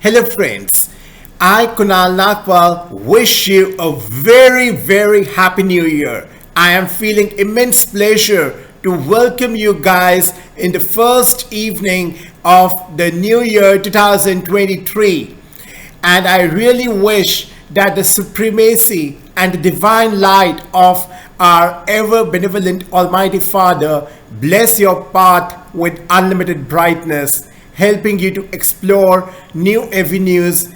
Hello friends, I Kunal Nagpal wish you a very happy new year. I am feeling immense pleasure to welcome you guys in the first evening of the new year 2023. And I really wish that the supremacy and the divine light of our ever benevolent Almighty Father bless your path with unlimited brightness, helping you to explore new avenues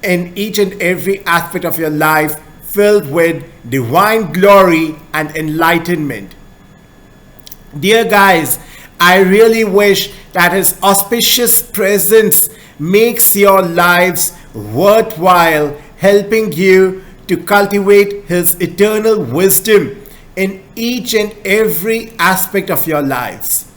in each and every aspect of your life filled with divine glory and enlightenment. Dear guys, I really wish that His auspicious presence makes your lives worthwhile, helping you to cultivate His eternal wisdom in each and every aspect of your lives.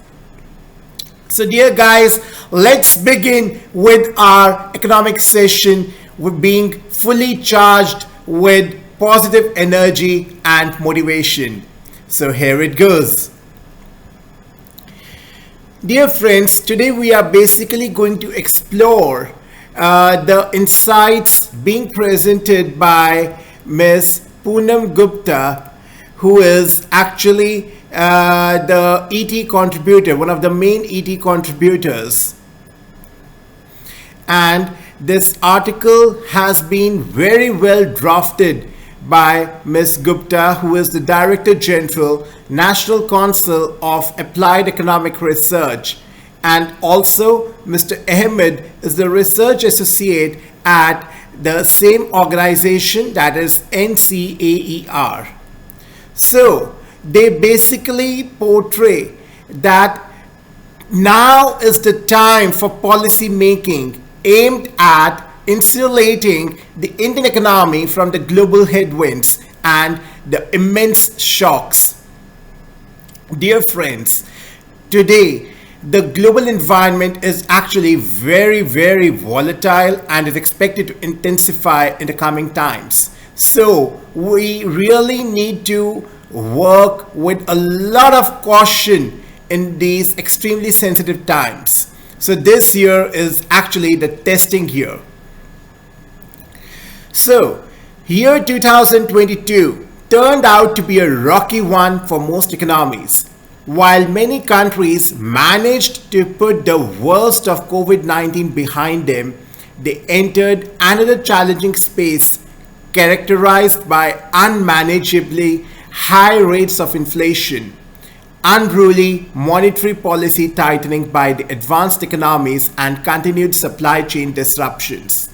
So dear guys, let's begin with our economic session with being fully charged with positive energy and motivation. So here it goes. Dear friends, today we are basically going to explore the insights being presented by Ms. Poonam Gupta, who is actually the ET contributor, one of the main ET contributors. And this article has been very well drafted by Ms. Gupta, who is the Director General, National Council of Applied Economic Research. And also Mr. Ahmed is the Research Associate at the same organization, that is NCAER. So they basically portray that now is the time for policy making aimed at insulating the Indian economy from the global headwinds and the immense shocks. Dear friends, today the global environment is actually very volatile and is expected to intensify in the coming times. So we really need to work with a lot of caution in these extremely sensitive times. So this year is actually the testing year. So year 2022 turned out to be a rocky one for most economies. While many countries managed to put the worst of COVID-19 behind them, they entered another challenging space characterized by unmanageably high rates of inflation, unruly monetary policy tightening by the advanced economies, and continued supply chain disruptions.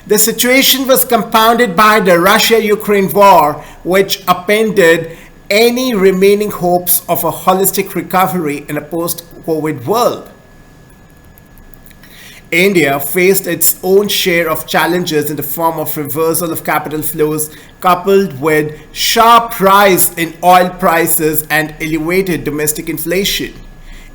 The situation was compounded by the Russia-Ukraine war, which upended any remaining hopes of a holistic recovery in a post-COVID world. India faced its own share of challenges in the form of reversal of capital flows coupled with sharp rise in oil prices and elevated domestic inflation.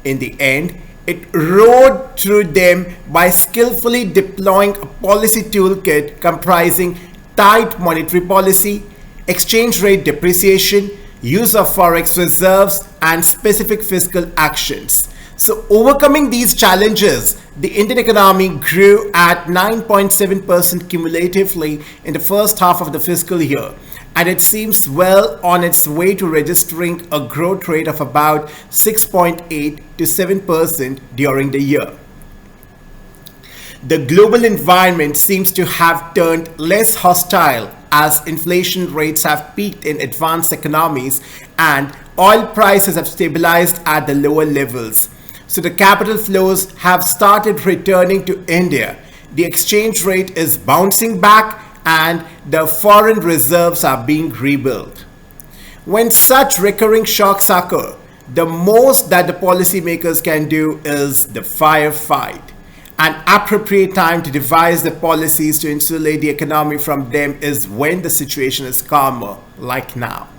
In the end, it rode through them by skillfully deploying a policy toolkit comprising tight monetary policy, exchange rate depreciation, use of forex reserves, and specific fiscal actions. So overcoming these challenges, the Indian economy grew at 9.7% cumulatively in the first half of the fiscal year, and it seems well on its way to registering a growth rate of about 6.8 to 7% during the year. The global environment seems to have turned less hostile as inflation rates have peaked in advanced economies and oil prices have stabilized at the lower levels. So the capital flows have started returning to India. The exchange rate is bouncing back and the foreign reserves are being rebuilt. When such recurring shocks occur, the most that the policymakers can do is the firefight. An appropriate time to devise the policies to insulate the economy from them is when the situation is calmer, like now.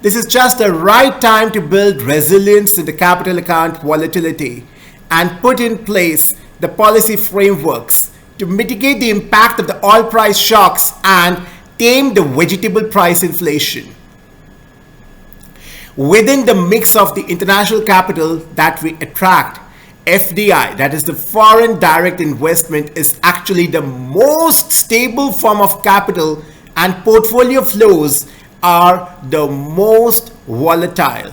This is just the right time to build resilience in the capital account volatility and put in place the policy frameworks to mitigate the impact of the oil price shocks and tame the vegetable price inflation. Within the mix of the international capital that we attract, FDI, that is the foreign direct investment, is actually the most stable form of capital, and portfolio flows are the most volatile.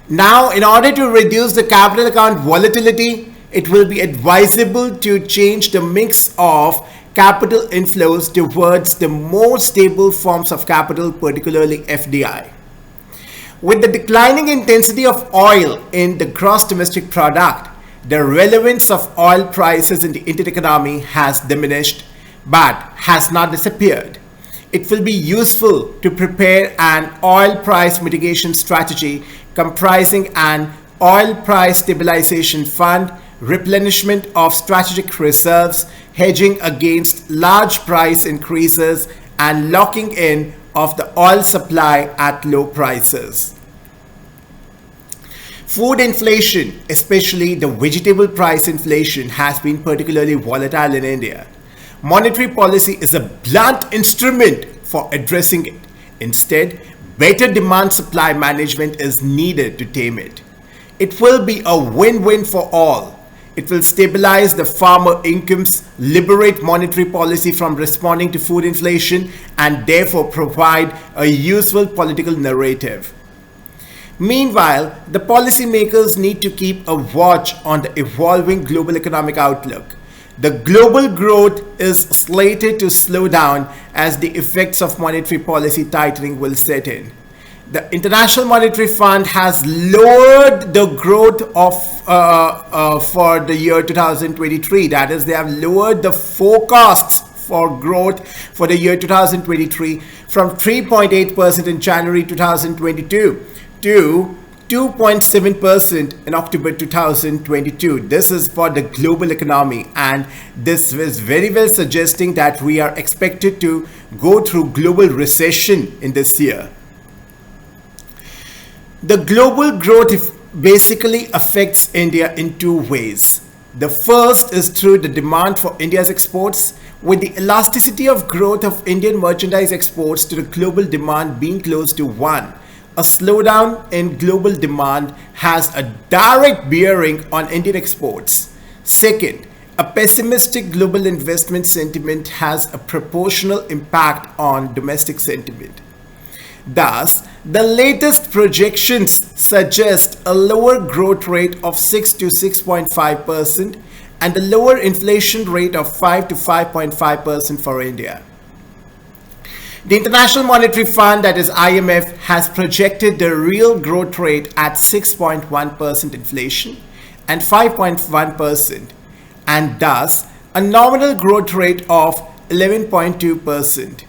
Now, in order to reduce the capital account volatility, it will be advisable to change the mix of capital inflows towards the more stable forms of capital, particularly FDI. With the declining intensity of oil in the gross domestic product, the relevance of oil prices in the Indian economy has diminished but has not disappeared. It will be useful to prepare an oil price mitigation strategy comprising an oil price stabilization fund, replenishment of strategic reserves, hedging against large price increases, and locking in of the oil supply at low prices. Food inflation, especially the vegetable price inflation, has been particularly volatile in India. Monetary policy is a blunt instrument for addressing it. Instead, better demand-supply management is needed to tame it. It will be a win-win for all. It will stabilize the farmer incomes, liberate monetary policy from responding to food inflation, and therefore provide a useful political narrative. Meanwhile, the policymakers need to keep a watch on the evolving global economic outlook. The global growth is slated to slow down as the effects of monetary policy tightening will set in. The International Monetary Fund has lowered the growth for the year 2023. That is, they have lowered the forecasts for growth for the year 2023 from 3.8% in January 2022 to 2.7% in October 2022. This is for the global economy, and this is very well suggesting that we are expected to go through global recession in this year. The global growth basically affects India in two ways. The first is through the demand for India's exports, with the elasticity of growth of Indian merchandise exports to the global demand being close to 1. A slowdown in global demand has a direct bearing on Indian exports. Second, a pessimistic global investment sentiment has a proportional impact on domestic sentiment. Thus, the latest projections suggest a lower growth rate of 6 to 6.5% and a lower inflation rate of 5 to 5.5% for India. The International Monetary Fund, that is IMF, has projected the real growth rate at 6.1% inflation and 5.1%, and thus a nominal growth rate of 11.2%.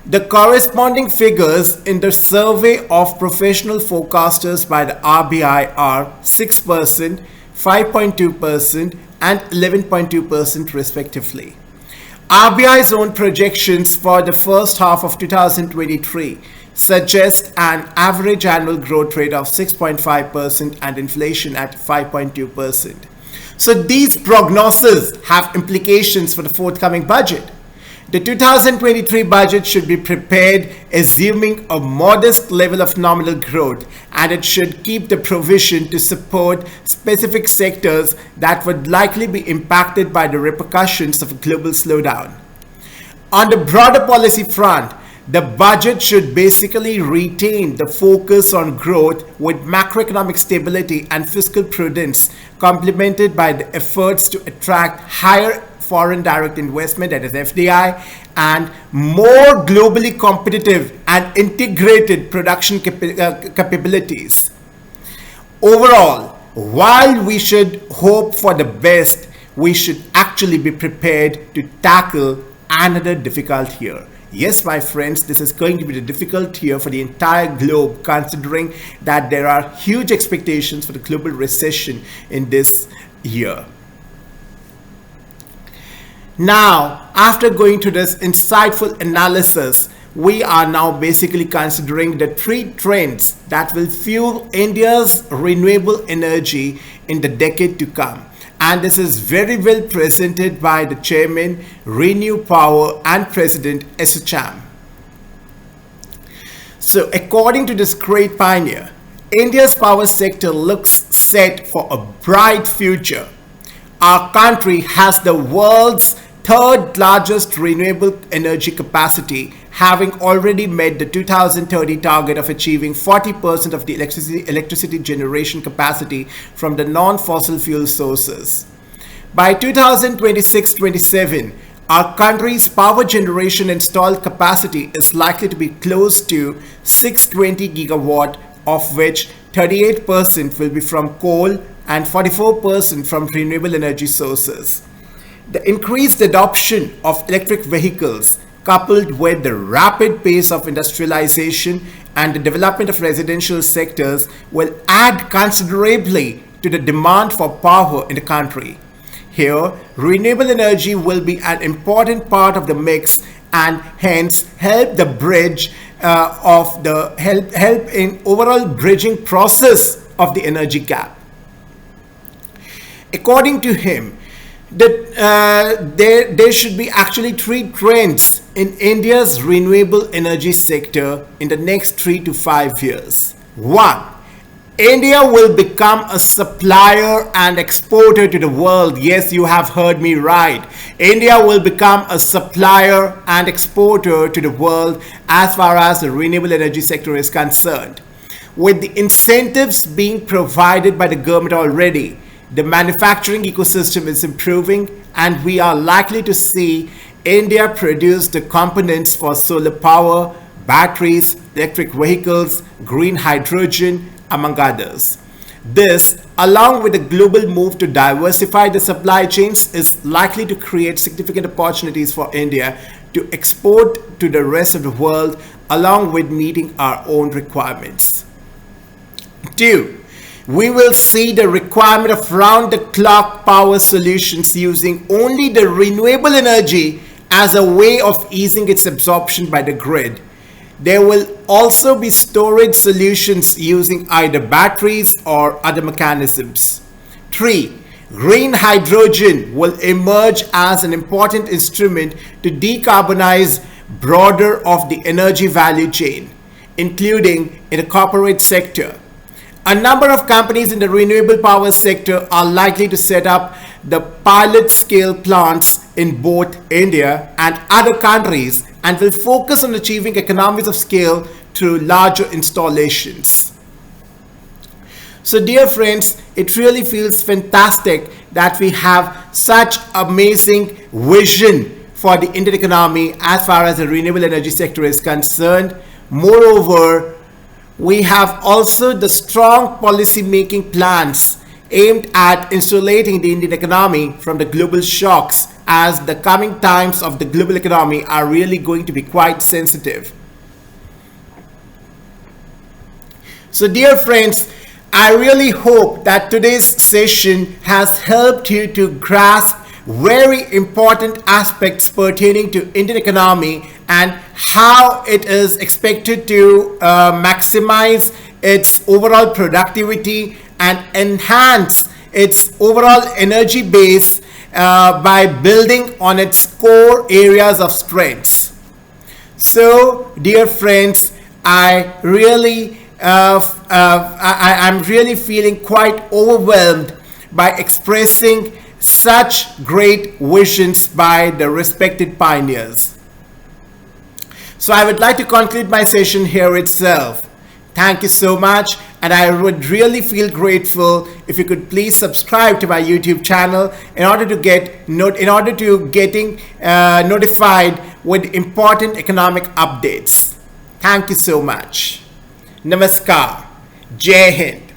The corresponding figures in the survey of professional forecasters by the RBI are 6%, 5.2%, and 11.2% respectively. RBI's own projections for the first half of 2023 suggest an average annual growth rate of 6.5% and inflation at 5.2%. So these prognoses have implications for the forthcoming budget. The 2023 budget should be prepared assuming a modest level of nominal growth, and it should keep the provision to support specific sectors that would likely be impacted by the repercussions of a global slowdown. On the broader policy front, the budget should basically retain the focus on growth with macroeconomic stability and fiscal prudence, complemented by the efforts to attract higher foreign direct investment, that is FDI, and more globally competitive and integrated production capabilities. Overall, while we should hope for the best, we should actually be prepared to tackle another difficult year. Yes, my friends, this is going to be the difficult year for the entire globe, considering that there are huge expectations for the global recession in this year. Now, after going through this insightful analysis, we are now basically considering the three trends that will fuel India's renewable energy in the decade to come. And this is very well presented by the chairman, Renew Power, and President SHM. So according to this great pioneer, India's power sector looks set for a bright future. our country has the world's third largest renewable energy capacity, having already met the 2030 target of achieving 40% of the electricity generation capacity from the non-fossil fuel sources. By 2026-27, our country's power generation installed capacity is likely to be close to 620 gigawatt, of which 38% will be from coal and 44% from renewable energy sources. The increased adoption of electric vehicles, coupled with the rapid pace of industrialization and the development of residential sectors, will add considerably to the demand for power in the country. Here, renewable energy will be an important part of the mix and hence help the bridge help in overall bridging process of the energy gap. According to him, there should be actually three trends in India's renewable energy sector in the next 3 to 5 years. 1. India will become a supplier and exporter to the world. Yes, you have heard me right. India will become a supplier and exporter to the world as far as the renewable energy sector is concerned. With the incentives being provided by the government already, the manufacturing ecosystem is improving and we are likely to see India produce the components for solar power, batteries, electric vehicles, green hydrogen, among others. This, along with the global move to diversify the supply chains, is likely to create significant opportunities for India to export to the rest of the world along with meeting our own requirements. 2. We will see the requirement of round-the-clock power solutions using only the renewable energy as a way of easing its absorption by the grid. There will also be storage solutions using either batteries or other mechanisms. 3. Green hydrogen will emerge as an important instrument to decarbonize broader of the energy value chain, including in the corporate sector. A number of companies in the renewable power sector are likely to set up the pilot scale plants in both India and other countries and will focus on achieving economies of scale through larger installations. So dear friends, it really feels fantastic that we have such amazing vision for the Indian economy as far as the renewable energy sector is concerned. Moreover, we have also the strong policy making plans aimed at insulating the Indian economy from the global shocks, as the coming times of the global economy are really going to be quite sensitive. So dear friends, I really hope that today's session has helped you to grasp very important aspects pertaining to Indian economy and how it is expected to maximize its overall productivity and enhance its overall energy base by building on its core areas of strengths. So dear friends, I'm really feeling quite overwhelmed by expressing such great visions by the respected pioneers. So I would like to conclude my session here itself. Thank you so much, and I would really feel grateful if you could please subscribe to my YouTube channel in order to getting notified with important economic updates. Thank you so much. Namaskar. Jai Hind.